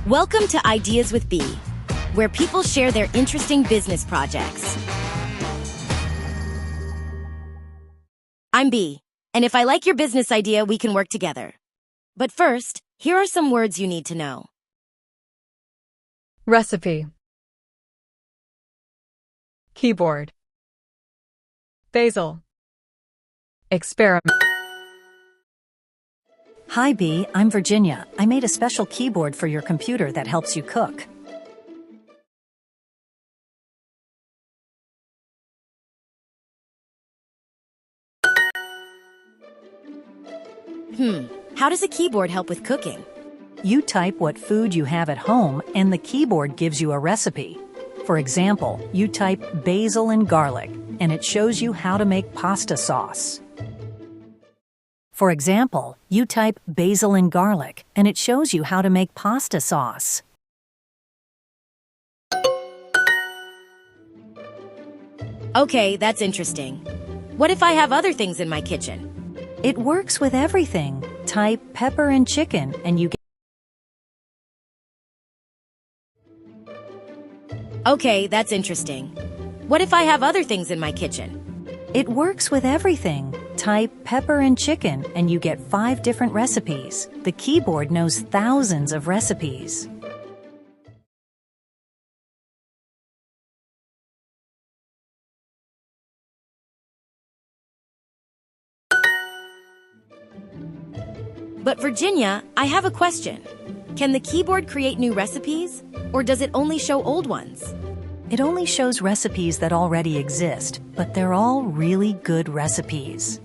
Welcome to Ideas with B, where people share their interesting business projects. I'm B, and if I like your business idea, we can work together. But first, here are some words you need to know. Recipe, keyboard, basil, experiment. Hi, B. I'm Virginia. I made a special keyboard for your computer that helps you cook. How does a keyboard help with cooking? You type what food you have at home, and the keyboard gives you a recipe. For example, you type basil and garlic, and it shows you how to make pasta sauce. For example, you type basil and garlic, and it shows you how to make pasta sauce. Okay, that's interesting. What if I have other things in my kitchen? It works with everything. Type pepper and chicken, and you get. Okay, that's interesting. What if I have other things in my kitchen? It works with everything. Type pepper and chicken, and you get 5 different recipes. The keyboard knows thousands of recipes. But Virginia, I have a question. Can the keyboard create new recipes, or does it only show old ones? It only shows recipes that already exist, but they're all really good recipes.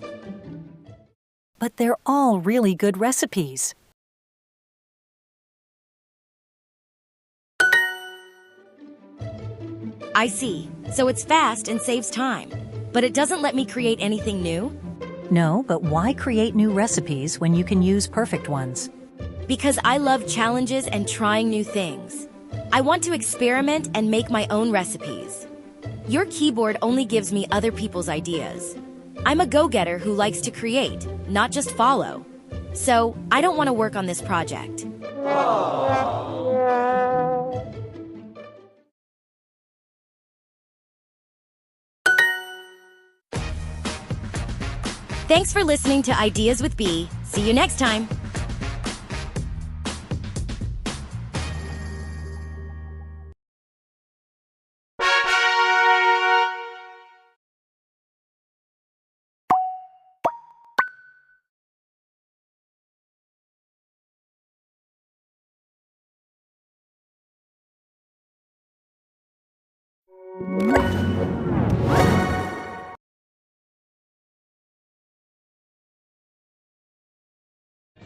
I see. So it's fast and saves time. But it doesn't let me create anything new? No, but why create new recipes when you can use perfect ones? Because I love challenges and trying new things. I want to experiment and make my own recipes. Your keyboard only gives me other people's ideas. I'm a go-getter who likes to create, not just follow. So, I don't want to work on this project. Thanks for listening to Ideas with B. See you next time.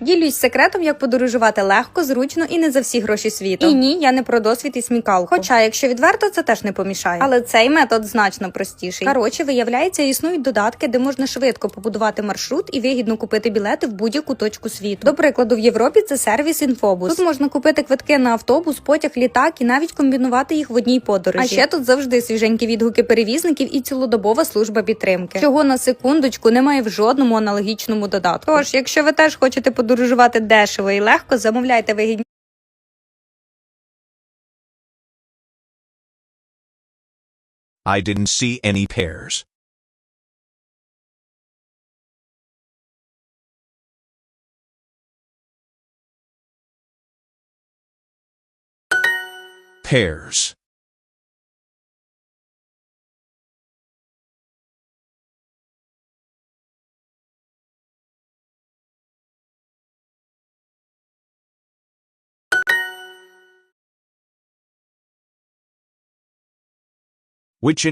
Ділюсь секретом, як подорожувати легко, зручно і не за всі гроші світу. І ні, я не про досвід і смікалку. Хоча, якщо відверто, це теж не помішає. Але цей метод значно простіший. Коротше, виявляється, існують додатки, де можна швидко побудувати маршрут і вигідно купити білети в будь-яку точку світу. До прикладу, в Європі це сервіс Інфобус. Тут можна купити квитки на автобус, потяг, літак і навіть комбінувати їх в одній подорожі. А ще тут завжди свіженькі відгуки перевізників і цілодобова служба підтримки. Чого на секундочку немає в жодному аналогічному додатку. Тож, якщо ви теж хочете подорожувати дешево і легко, замовляйте вигідні. I didn't see any pears. Pears. Which in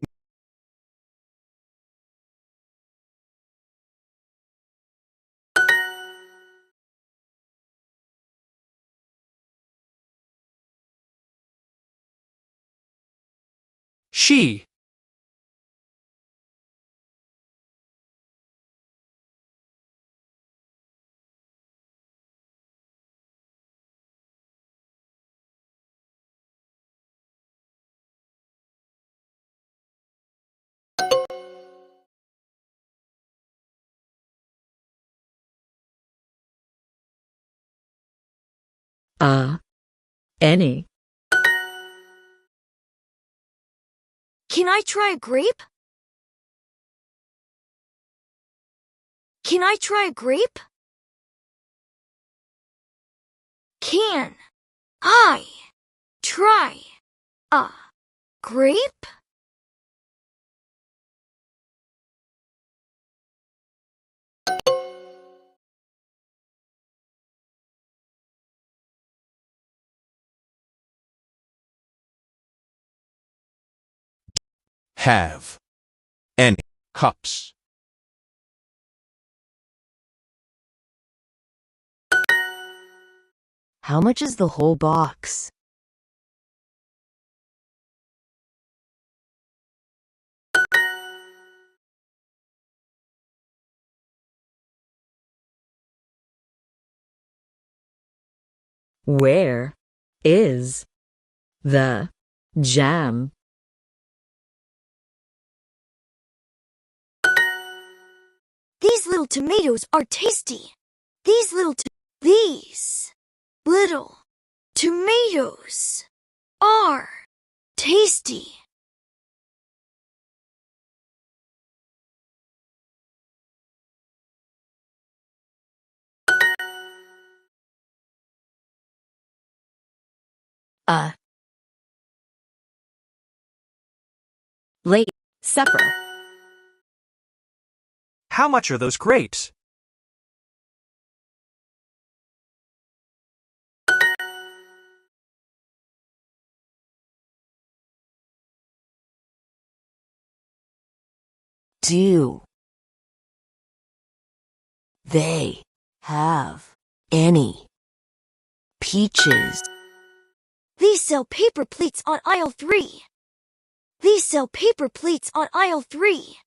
she. Any. Can I try a grape? Can I try a grape? Can I try a grape? Have. Any. Cups. How much is the whole box? Where is the jam? These little tomatoes are tasty. These little tomatoes are tasty. Late supper. How much are those grapes? Do they have any peaches? These sell paper plates on aisle 3. These sell paper plates on aisle 3.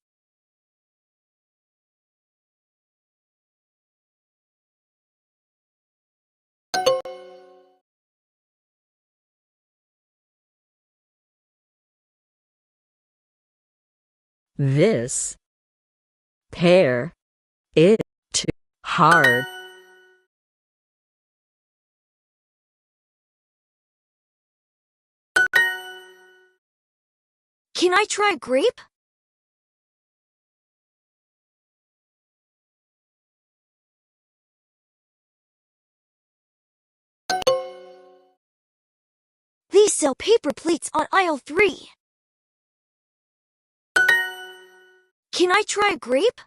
This pear is too hard. Can I try a grape? These sell paper plates on aisle 3. Can I try a grape?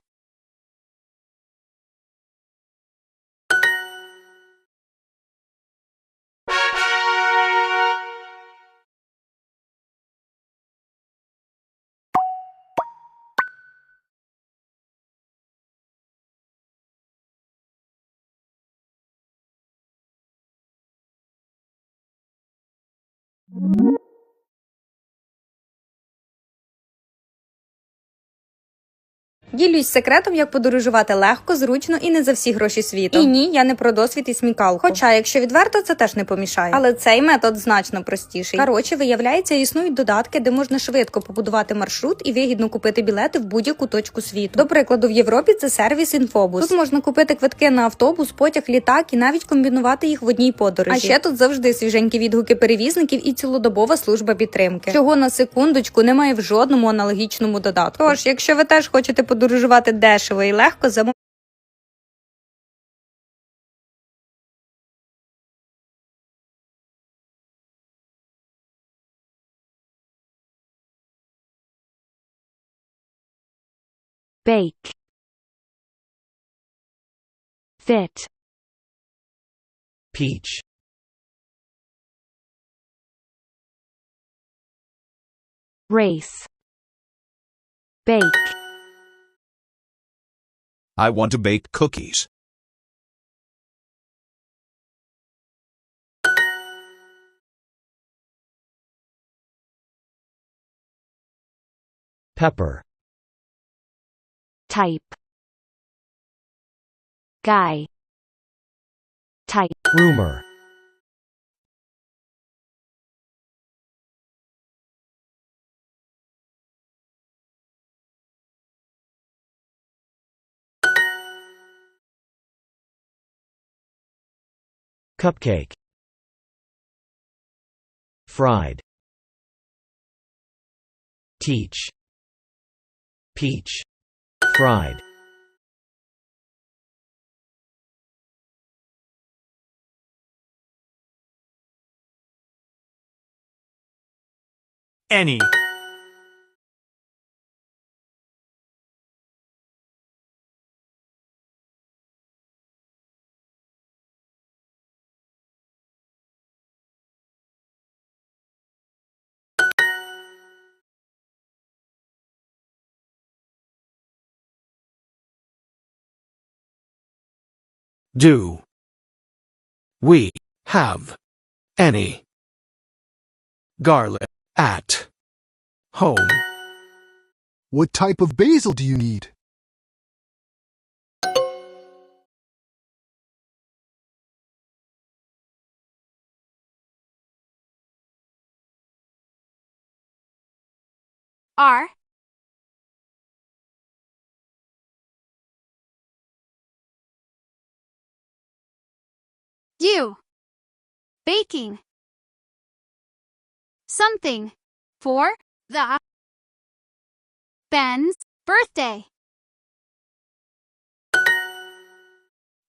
Ділюсь секретом, як подорожувати легко, зручно і не за всі гроші світу. І ні, я не про досвід і смікалку. Хоча, якщо відверто, це теж не помішає. Але цей метод значно простіший. Коротше, виявляється, існують додатки, де можна швидко побудувати маршрут і вигідно купити білети в будь-яку точку світу. До прикладу, в Європі це сервіс Інфобус. Тут можна купити квитки на автобус, потяг, літак і навіть комбінувати їх в одній подорожі. А ще тут завжди свіженькі відгуки перевізників і цілодобова служба підтримки. Чого на секундочку немає в жодному аналогічному додатку. Тож, якщо ви теж хочете подорожувати дешево і легко, Bake. Fit. Peach. Race. Bake. I want to bake cookies. Pepper. Type. Guy. Type. Rumor. Cupcake. fried. Teach. Peach. Fried. Any. Do we have any garlic at home? What type of basil do you need? Are. Do. Baking. Something. For the Ben's birthday.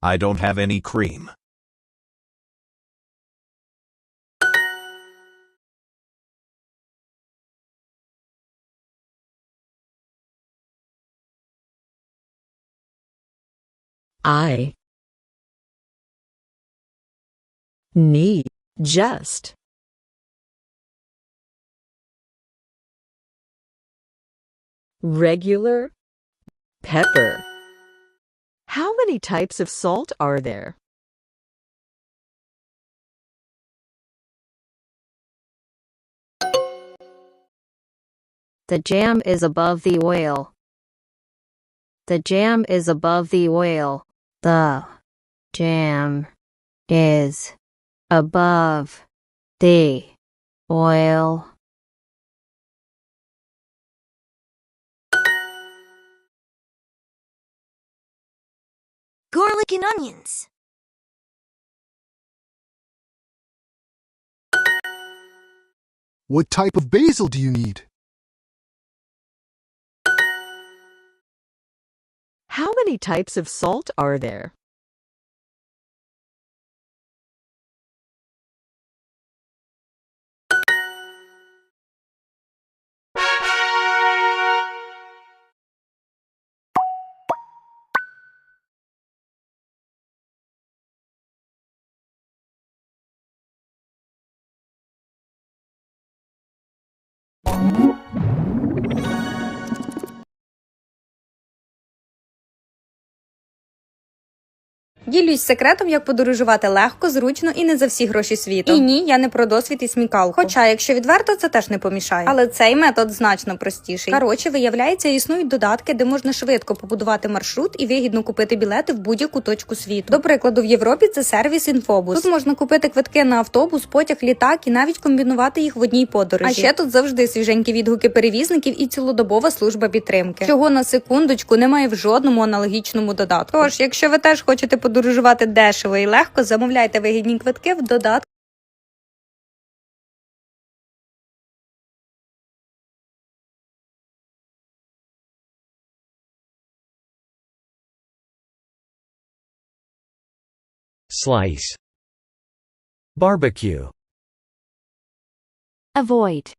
I don't have any cream. I need just regular pepper. How many types of salt are there? The jam is above the oil. The jam is above the oil. The jam is above the oil. Garlic and onions. What type of basil do you need? How many types of salt are there? Ділюсь секретом, як подорожувати легко, зручно і не за всі гроші світу. І ні, я не про досвід і смікалку. Хоча, якщо відверто, це теж не помішає. Але цей метод значно простіший. Коротше, виявляється, існують додатки, де можна швидко побудувати маршрут і вигідно купити білети в будь-яку точку світу. До прикладу, в Європі це сервіс Інфобус. Тут можна купити квитки на автобус, потяг, літак і навіть комбінувати їх в одній подорожі. А ще тут завжди свіженькі відгуки перевізників і цілодобова служба підтримки. Чого на секундочку немає в жодному аналогічному додатку. Тож, якщо ви теж хочете подорожувати дешево і легко, замовляйте вигідні квитки в додатку. Slice. Barbecue. Avoid.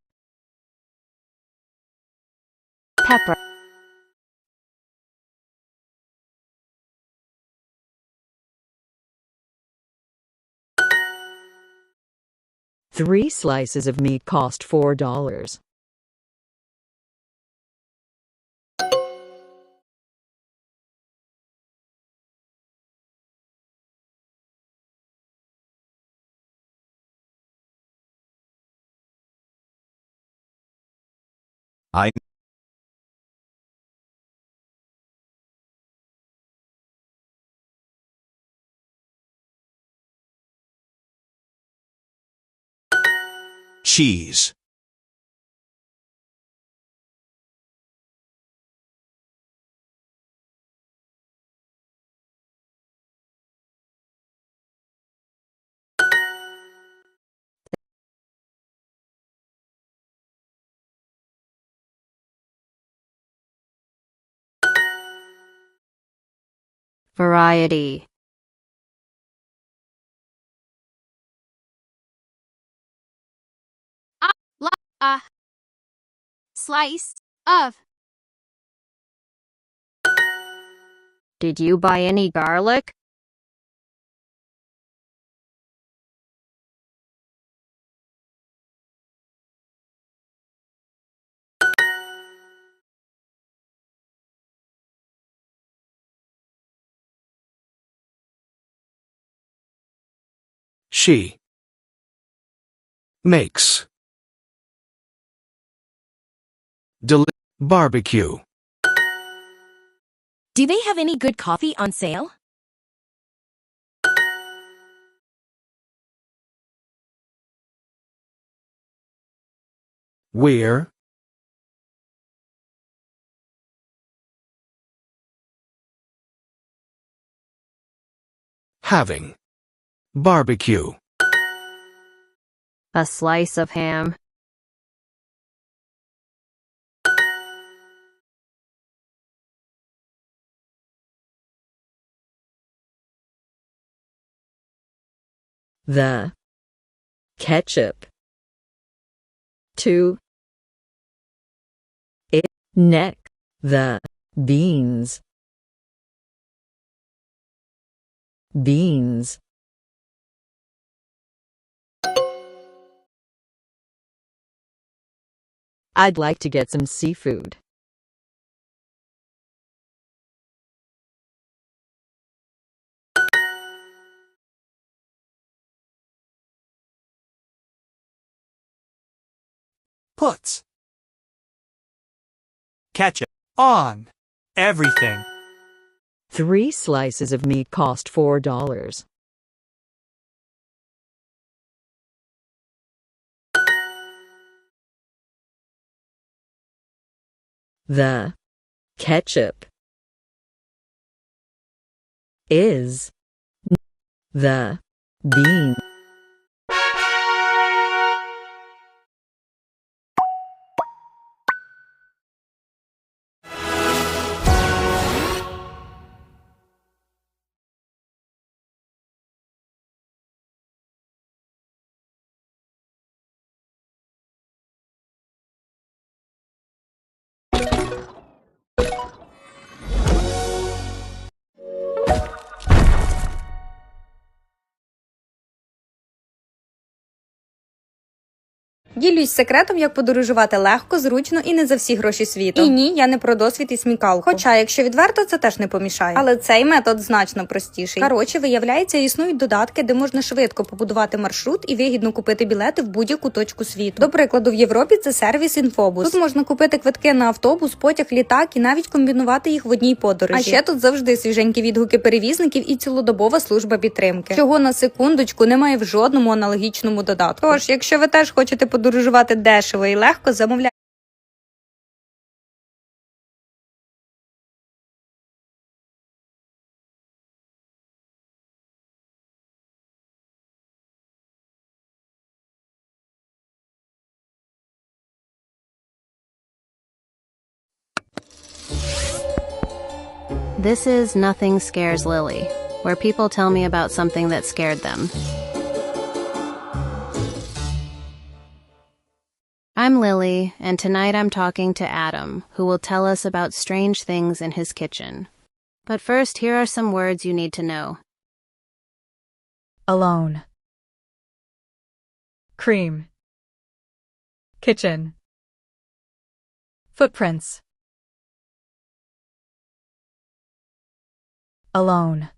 Pepper. Three slices of meat cost $4. I cheese. Variety. Slice of. Did you buy any garlic? She makes barbecue. Do they have any good coffee on sale? We're having barbecue. A slice of ham. The ketchup. To it. Neck. The beans. Beans. I'd like to get some seafood. Puts ketchup on everything. 3 slices of meat cost $4. The ketchup is the bean. Ділюсь секретом, як подорожувати легко, зручно і не за всі гроші світу. І ні, я не про досвід і смікалку. Хоча, якщо відверто, це теж не помішає. Але цей метод значно простіший. Коротше, виявляється, існують додатки, де можна швидко побудувати маршрут і вигідно купити білети в будь-яку точку світу. До прикладу, в Європі це сервіс Інфобус. Тут можна купити квитки на автобус, потяг, літак і навіть комбінувати їх в одній подорожі. А ще тут завжди свіженькі відгуки перевізників і цілодобова служба підтримки. Чого на секундочку немає в жодному аналогічному додатку. Тож, якщо ви теж хочете подорожувати дешево і легко, замовляйте. This is Nothing Scares Lily, where people tell me about something that scared them. I'm Lily, and tonight I'm talking to Adam, who will tell us about strange things in his kitchen. But first, here are some words you need to know. Alone. Cream. Kitchen. Footprints. Alone.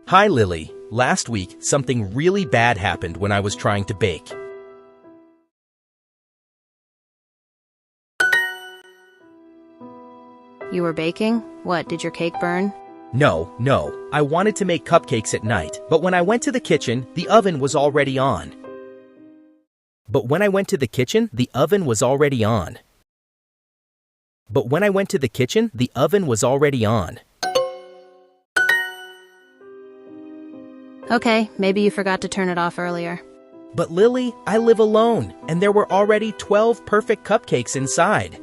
Hi, Lily. Last week, something really bad happened when I was trying to bake. You were baking? What, did your cake burn? No. I wanted to make cupcakes at night, but when I went to the kitchen, the oven was already on. But when I went to the kitchen, the oven was already on. Okay, maybe you forgot to turn it off earlier. But Lily, I live alone, and there were already 12 perfect cupcakes inside.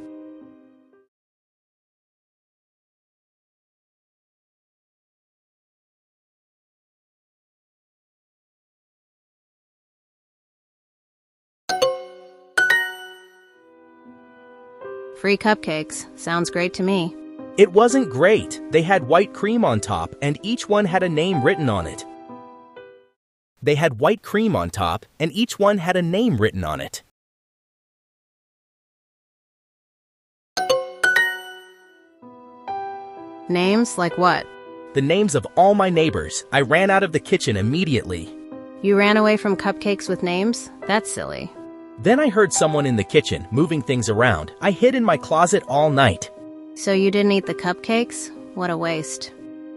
Free cupcakes. Sounds great to me. It wasn't great. They had white cream on top, and each one had a name written on it. They had white cream on top, and each one had a name written on it. Names like what? The names of all my neighbors. I ran out of the kitchen immediately. You ran away from cupcakes with names? That's silly. Then I heard someone in the kitchen moving things around. I hid in my closet all night. So you didn't eat the cupcakes? What a waste.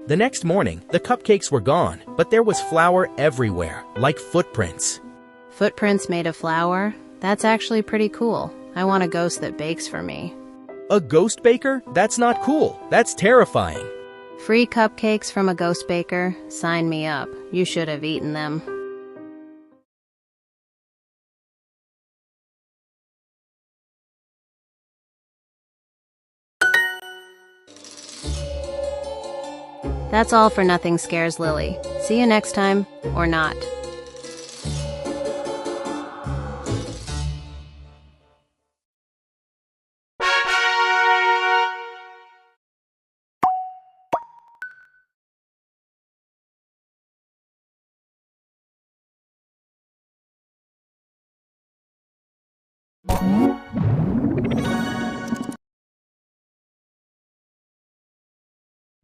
The next morning, the cupcakes were gone, but there was flour everywhere, like footprints. Footprints made of flour? That's actually pretty cool. I want a ghost that bakes for me. A ghost baker? That's not cool. That's terrifying. Free cupcakes from a ghost baker? Sign me up. You should have eaten them. That's all for Nothing Scares Lily. See you next time, or not.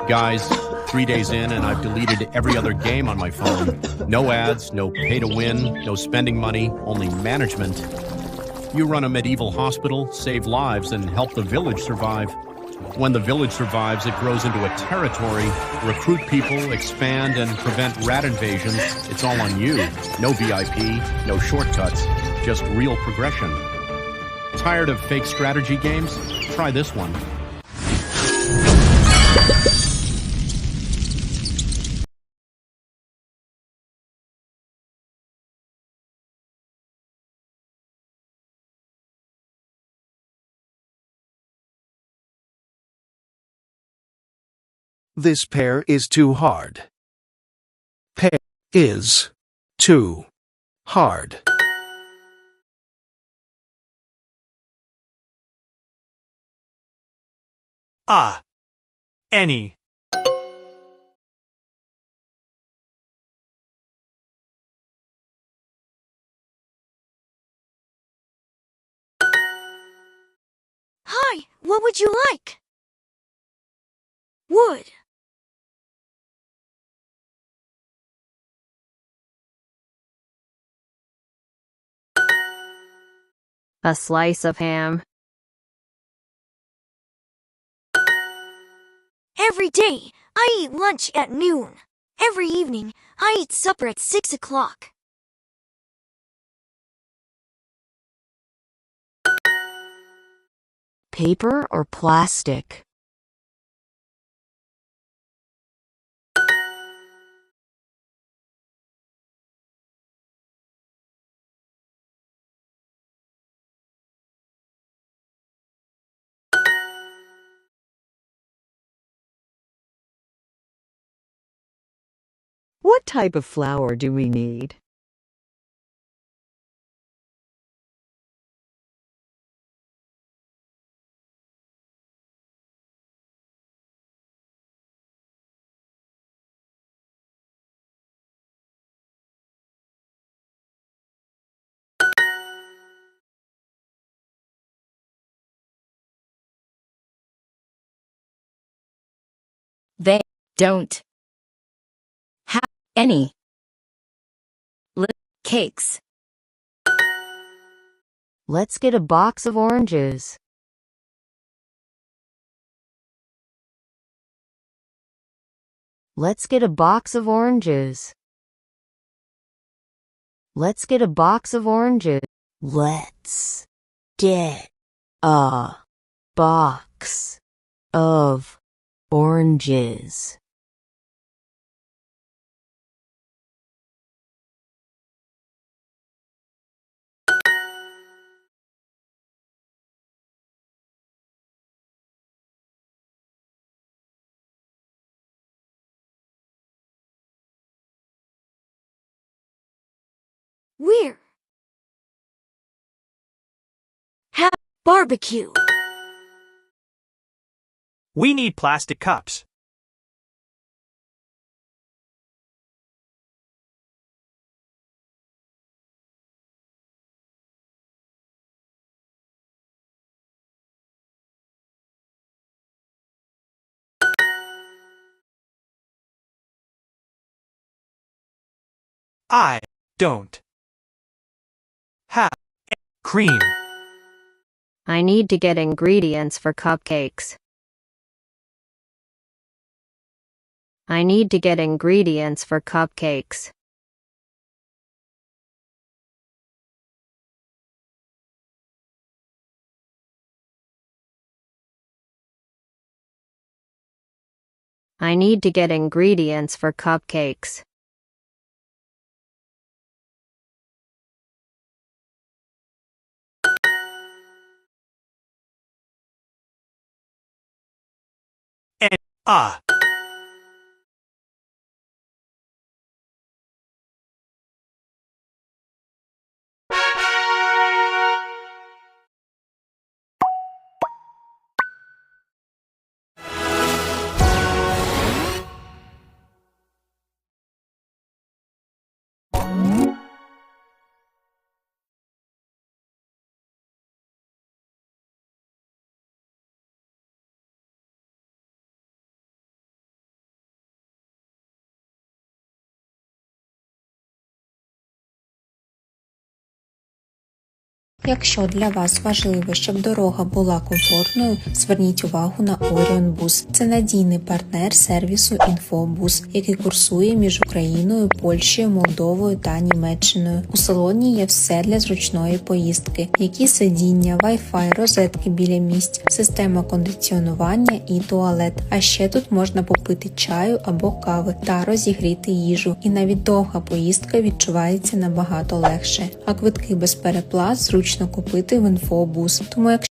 Guys, 3 days in and I've deleted every other game on my phone. No ads, no pay to win, no spending money, only management. You run a medieval hospital, save lives, and help the village survive. When the village survives, it grows into a territory, recruit people, expand, and prevent rat invasions. It's all on you. No VIP, no shortcuts, just real progression. Tired of fake strategy games? Try this one. This pear is too hard. Pear is too hard. Any. Hi, what would you like? Wood. A slice of ham. Every day, I eat lunch at noon. Every evening, I eat supper at 6 o'clock. Paper or plastic? What type of flour do we need? They don't have any cakes. Let's get a box of oranges. Let's get a box of oranges. Let's get a box of oranges. Let's get a box of oranges. We're have barbecue. We need plastic cups. I don't have cream. I need to get ingredients for cupcakes. I need to get ingredients for cupcakes. I need to get ingredients for cupcakes. And Якщо для вас важливо, щоб дорога була комфортною, зверніть увагу на Orion Bus. Це надійний партнер сервісу InfoBus, який курсує між Україною, Польщею, Молдовою та Німеччиною. У салоні є все для зручної поїздки, які сидіння, Wi-Fi, розетки біля місць, система кондиціонування і туалет. А ще тут можна попити чаю або кави та розігріти їжу. І навіть довга поїздка відчувається набагато легше. А квитки без переплат зручно купити в InfoBus. Тому якщо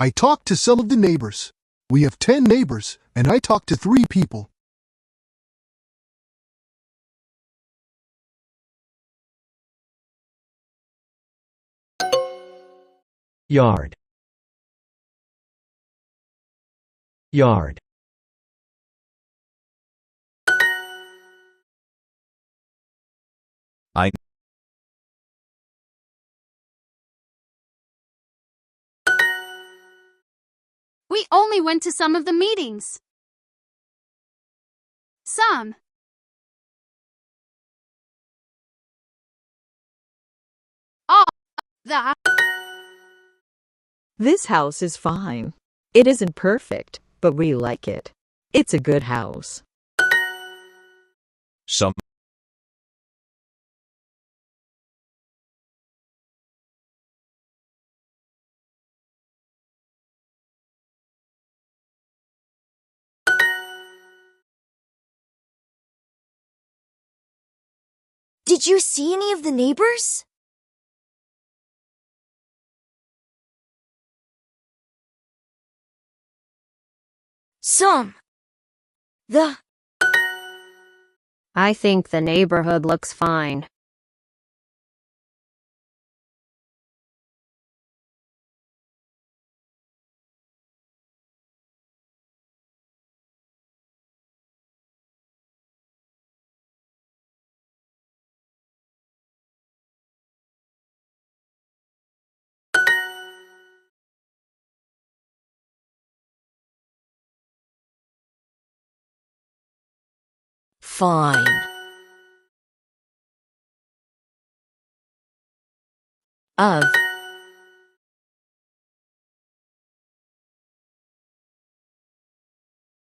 I talked to some of the neighbors. We have 10 neighbors, and I talked to 3 people. Yard. Yard. I We only went to some of the meetings. Some. All. The. This house is fine. It isn't perfect, but we like it. It's a good house. some Did you see any of the neighbors? Some. The. I think the neighborhood looks fine. Fine. Of.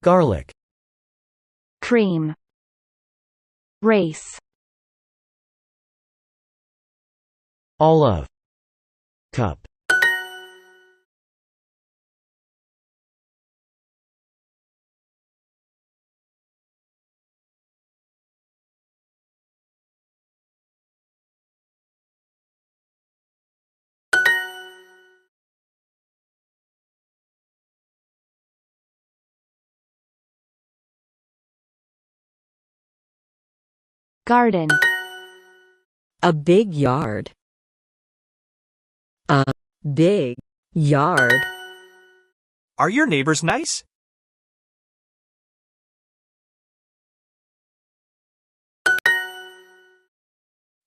Garlic. Cream. Race. All of. Cup. Garden. A big yard. A big yard. Are your neighbors nice?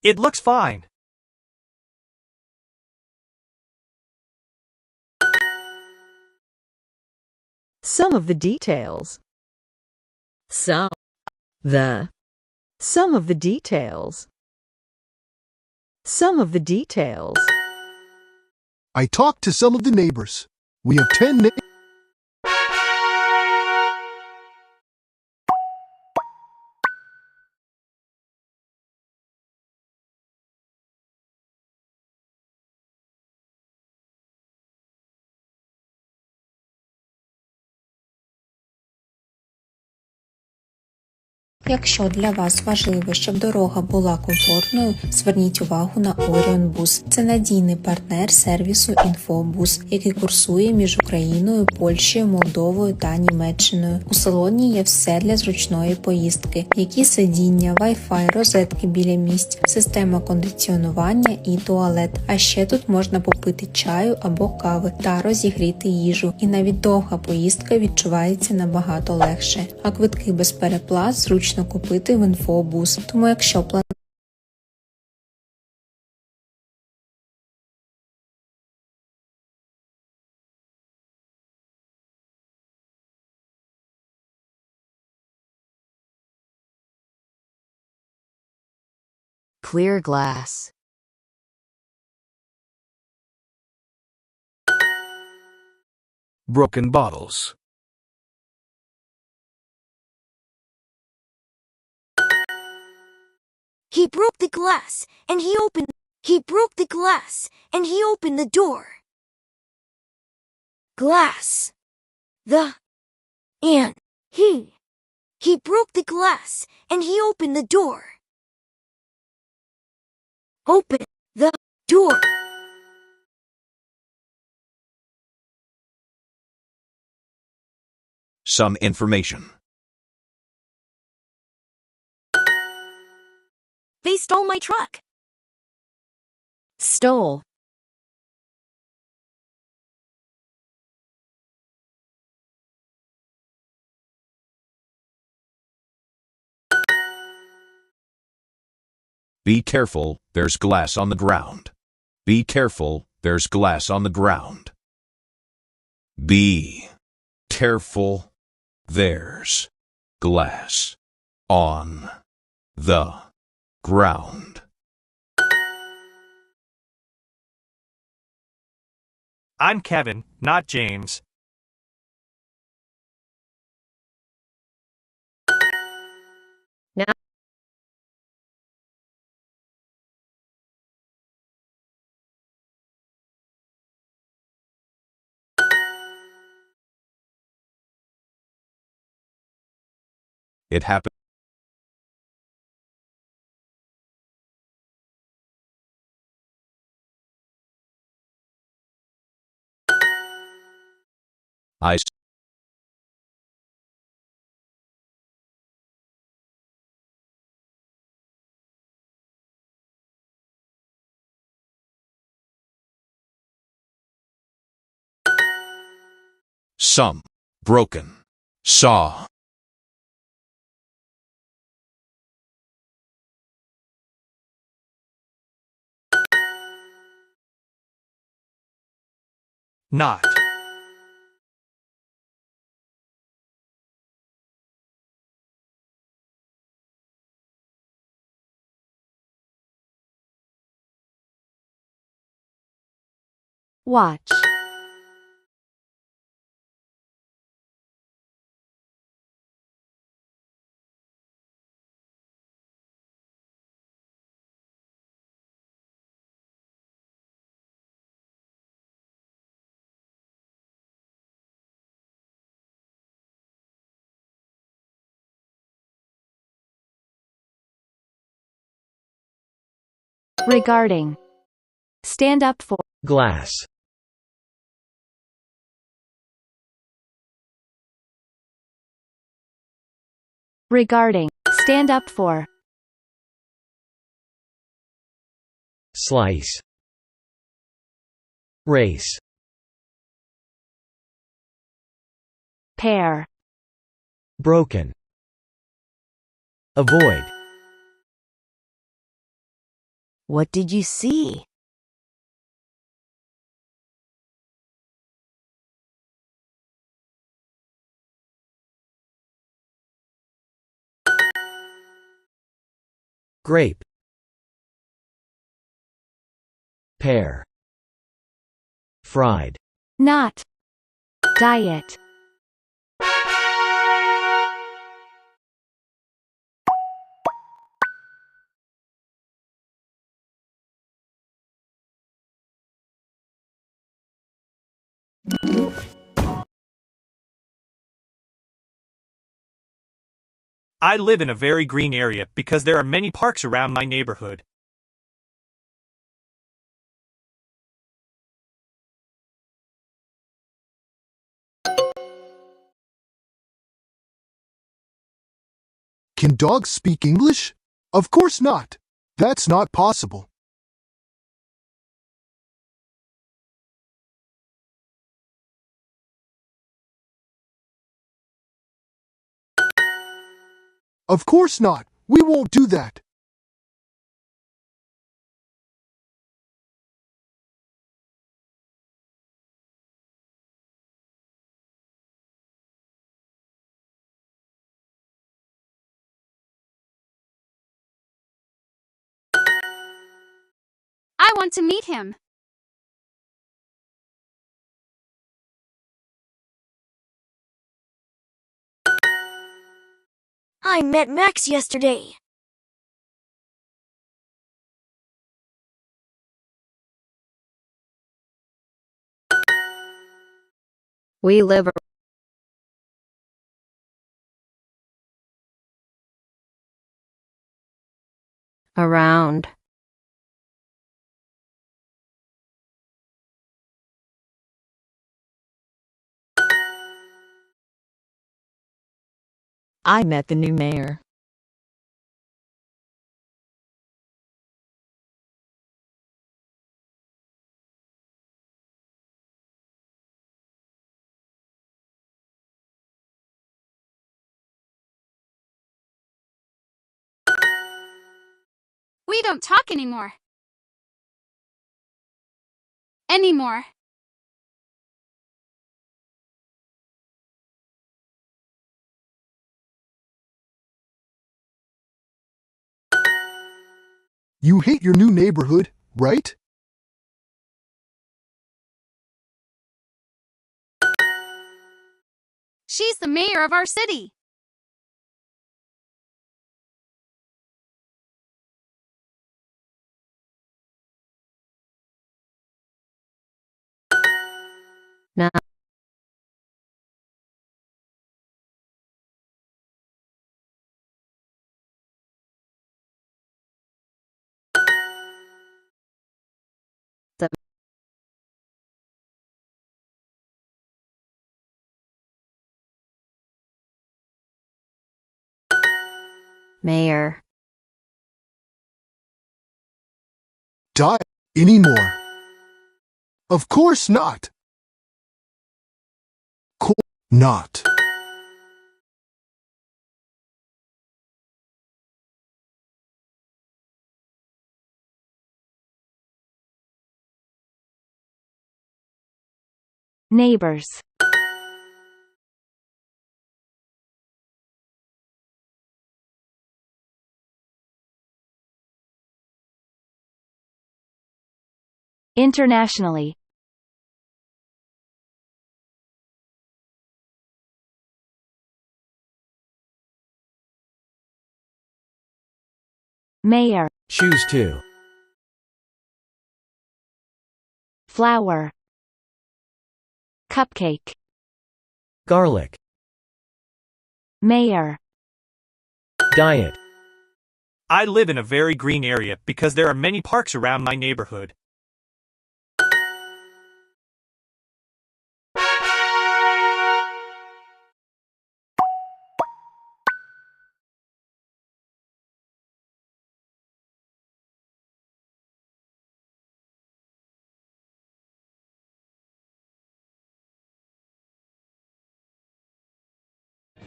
It looks fine. Some of the details. Some of the details. Some of the details. I talked to some of the neighbors. We have 10 neighbors. Якщо для вас важливо, щоб дорога була комфортною, зверніть увагу на Orion Bus. Це надійний партнер сервісу InfoBus, який курсує між Україною, Польщею, Молдовою та Німеччиною. У салоні є все для зручної поїздки, які сидіння, Wi-Fi, розетки біля місць, система кондиціонування і туалет. А ще тут можна попити чаю або кави та розігріти їжу. І навіть довга поїздка відчувається набагато легше. А квитки без переплат зручно купити в InfoBus. Тому якщо Clear glass. Broken bottles. He broke the glass, and he broke the glass, and he opened the door. Glass. He broke the glass, and he opened the door. Open the door. Some information. They stole my truck. Stole. Be careful, there's glass on the ground. Be careful, there's glass on the ground. Be careful, there's glass on the ground. I'm Kevin, not James. Now It happened. I some broken saw. Not. Watch. Regarding. Stand up for. Glass. Regarding. Stand up for. Slice. Race. Pear. Broken. Avoid. What did you see? Grape. Pear. Fried. Not. Diet. I live in a very green area because there are many parks around my neighborhood. Can dogs speak English? Of course not. That's not possible. Of course not. We won't do that. I want to meet him. I met Max yesterday. We live around. I met the new mayor. We don't talk anymore. Anymore. You hate your new neighborhood, right? She's the mayor of our city. Now. Mayor. Die anymore. Of course not. Not. Neighbors. Internationally. Mayor. Choose to. Flour. Cupcake. Garlic. Mayor. Diet. I live in a very green area because there are many parks around my neighborhood.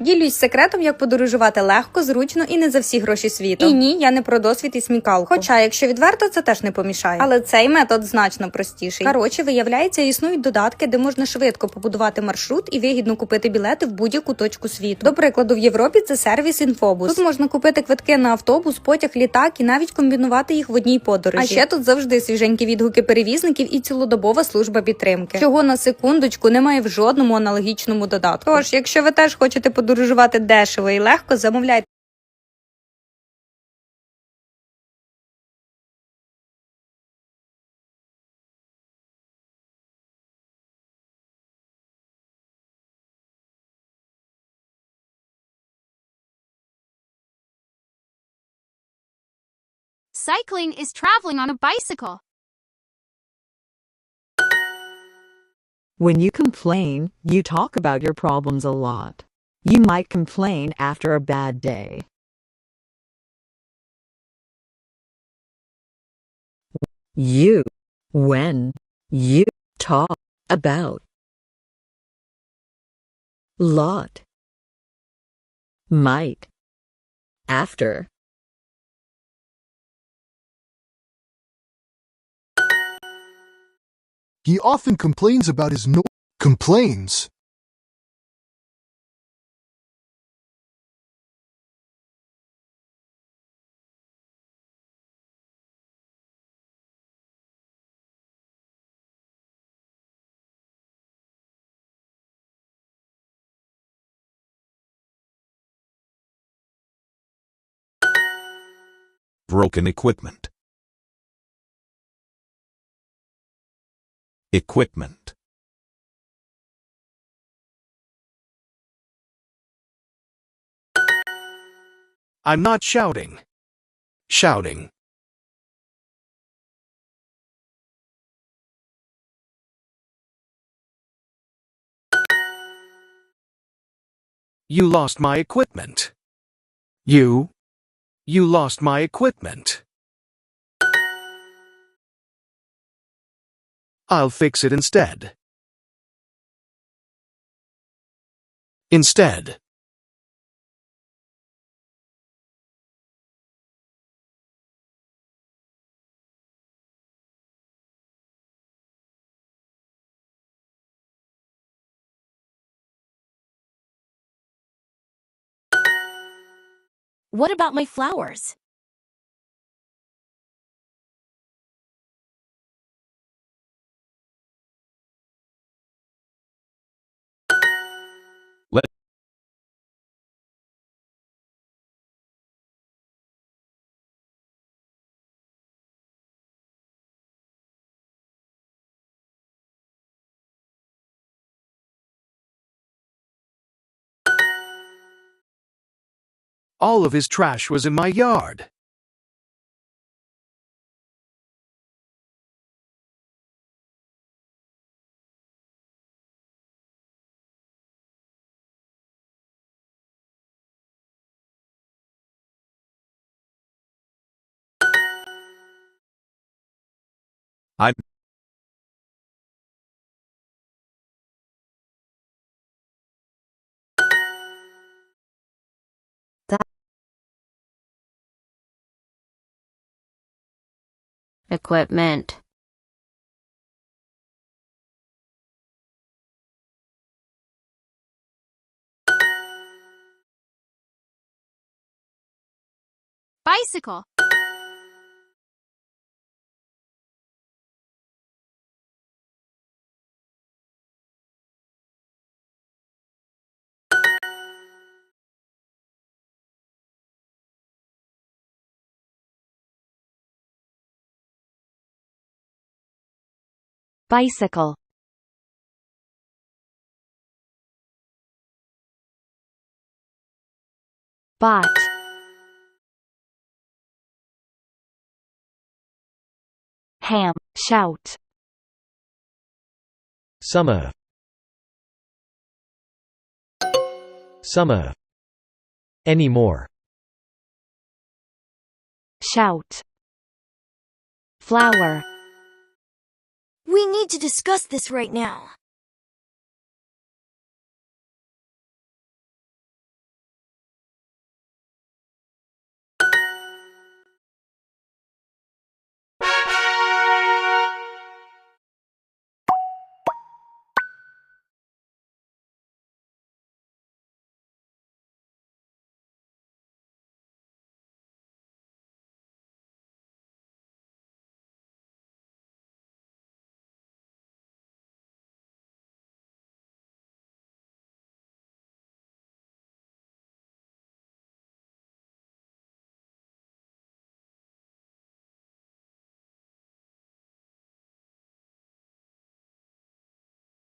Ділюсь секретом, як подорожувати легко, зручно і не за всі гроші світу. І ні, я не про досвід і смікалку. Хоча, якщо відверто, це теж не помішає. Але цей метод значно простіший. Коротше, виявляється, існують додатки, де можна швидко побудувати маршрут і вигідно купити білети в будь-яку точку світу. До прикладу, в Європі це сервіс Інфобус. Тут можна купити квитки на автобус, потяг, літак і навіть комбінувати їх в одній подорожі. А ще тут завжди свіженькі відгуки перевізників і цілодобова служба підтримки. Чого на секундочку немає в жодному аналогічному додатку. Тож, якщо ви теж хочете подорожувати дешево і легко, замовляйте. Cycling is traveling on a bicycle. When you complain, you talk about your problems a lot. You might complain after a bad day. When you talk about lot, might, after. He often complains about his complains. Broken equipment. Equipment. I'm not shouting. Shouting. You lost my equipment. You lost my equipment. I'll fix it instead. Instead. What about my flowers? Let All of his trash was in my yard. I'm Equipment. Bicycle. Bicycle. Bot. Ham. Shout. Summer. Summer. Anymore. Shout. Flower. We need to discuss this right now.